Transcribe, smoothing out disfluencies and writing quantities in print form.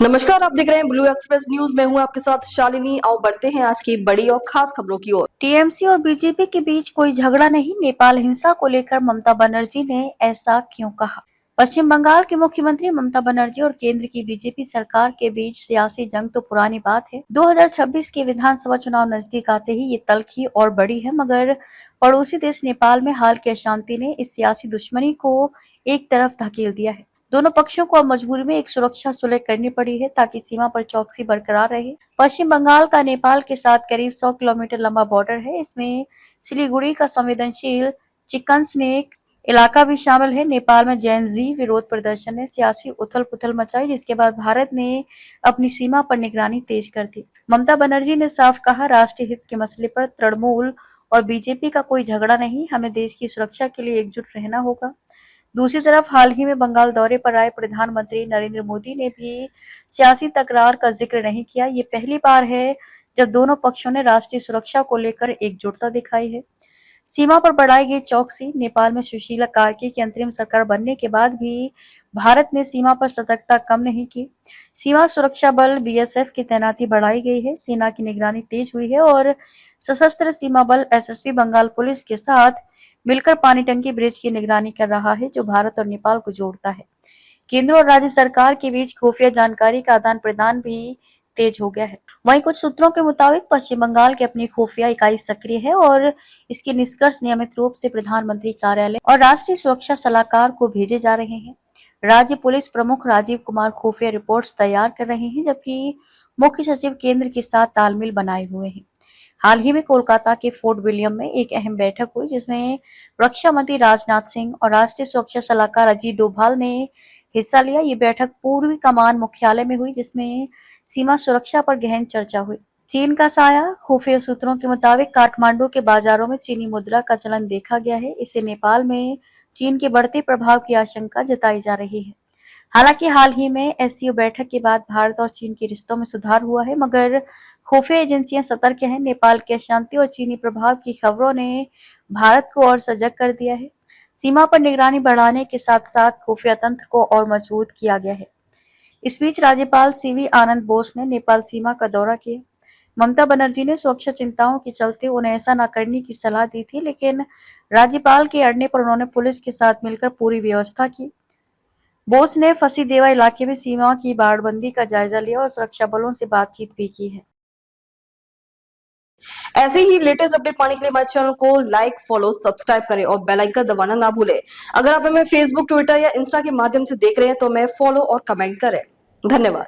नमस्कार, आप देख रहे हैं ब्लू एक्सप्रेस न्यूज। मैं हूं आपके साथ शालिनी। आओ बढ़ते हैं आज की बड़ी और खास खबरों की ओर। टीएमसी और बीजेपी के बीच कोई झगड़ा नहीं, नेपाल हिंसा को लेकर ममता बनर्जी ने ऐसा क्यों कहा? पश्चिम बंगाल के मुख्यमंत्री ममता बनर्जी और केंद्र की बीजेपी सरकार के बीच सियासी जंग तो पुरानी बात है। 2026 के विधानसभा चुनाव नजदीक आते ही ये तल्खी और बड़ी है, मगर पड़ोसी देश नेपाल में हाल की अशांति ने इस सियासी दुश्मनी को एक तरफ धकेल दिया है। दोनों पक्षों को अब मजबूरी में एक सुरक्षा सुलह करनी पड़ी है ताकि सीमा पर चौकसी बरकरार रहे। पश्चिम बंगाल का नेपाल के साथ करीब 100 किलोमीटर लंबा बॉर्डर है। इसमें सिलीगुड़ी का संवेदनशील चिकन स्नेक इलाका भी शामिल है। नेपाल में जेन-जी विरोध प्रदर्शन ने सियासी उथल-पुथल मचाई, जिसके बाद भारत ने अपनी सीमा पर निगरानी तेज कर दी। ममता बनर्जी ने साफ कहा, राष्ट्रीय हित के मसले पर तृणमूल और बीजेपी का कोई झगड़ा नहीं, हमें देश की सुरक्षा के लिए एकजुट रहना होगा। दूसरी तरफ हाल ही में बंगाल दौरे पर आए प्रधानमंत्री नरेंद्र मोदी ने भी सियासी तकरार का जिक्र नहीं किया। ये पहली बार है जब दोनों पक्षों ने राष्ट्रीय सुरक्षा को लेकर एकजुटता दिखाई है। सीमा पर बढ़ाई गई चौकसी। नेपाल में सुशीला कार्की की अंतरिम सरकार बनने के बाद भी भारत ने सीमा पर सतर्कता कम नहीं की। सीमा सुरक्षा बल बीएसएफ की तैनाती बढ़ाई गई है, सेना की निगरानी तेज हुई है और सशस्त्र सीमा बल एसएसबी बंगाल पुलिस के साथ मिलकर पानी टंकी ब्रिज की निगरानी कर रहा है, जो भारत और नेपाल को जोड़ता है। केंद्र और राज्य सरकार के बीच खुफिया जानकारी का आदान प्रदान भी तेज हो गया है। वहीं कुछ सूत्रों के मुताबिक पश्चिम बंगाल की अपनी खुफिया इकाई सक्रिय है और इसके निष्कर्ष नियमित रूप से प्रधानमंत्री कार्यालय और राष्ट्रीय सुरक्षा सलाहकार को भेजे जा रहे हैं। राज्य पुलिस प्रमुख राजीव कुमार खुफिया रिपोर्ट्स तैयार कर रहे हैं, जबकि मुख्य सचिव केंद्र के साथ तालमेल बनाए हुए हैं। हाल ही में कोलकाता के फोर्ट विलियम में एक अहम बैठक हुई, जिसमें रक्षा मंत्री राजनाथ सिंह और राष्ट्रीय सुरक्षा सलाहकार अजीत डोभाल ने हिस्सा लिया। ये बैठक पूर्वी कमान मुख्यालय में हुई, जिसमें सीमा सुरक्षा पर गहन चर्चा हुई। चीन का साया। खुफिया सूत्रों के मुताबिक काठमांडू के बाजारों में चीनी मुद्रा का चलन देखा गया है। इससे नेपाल में चीन के बढ़ते प्रभाव की आशंका जताई जा रही है। हालांकि हाल ही में एससीओ बैठक के बाद भारत और चीन के रिश्तों में सुधार हुआ है, मगर खुफिया एजेंसियां सतर्क हैं। नेपाल की अशांति और चीनी प्रभाव की खबरों ने भारत को और सजग कर दिया है। सीमा पर निगरानी बढ़ाने के साथ साथ खुफिया तंत्र को और मजबूत किया गया है। इस बीच राज्यपाल सीवी आनंद बोस ने नेपाल सीमा का दौरा किया। ममता बनर्जी ने सुरक्षा चिंताओं के चलते उन्हें ऐसा न करने की सलाह दी थी, लेकिन राज्यपाल के अड़ने पर उन्होंने पुलिस के साथ मिलकर पूरी व्यवस्था की। बोस ने फसीदेवा इलाके में सीमा की बाड़बंदी का जायजा लिया और सुरक्षा बलों से बातचीत भी की है। ऐसे ही लेटेस्ट अपडेट पाने के लिए हमारे चैनल को लाइक, फॉलो, सब्सक्राइब करें और बेल आइकन दबाना ना भूलें। अगर आप हमें फेसबुक, ट्विटर या इंस्टा के माध्यम से देख रहे हैं तो हमें फॉलो और कमेंट करें। धन्यवाद।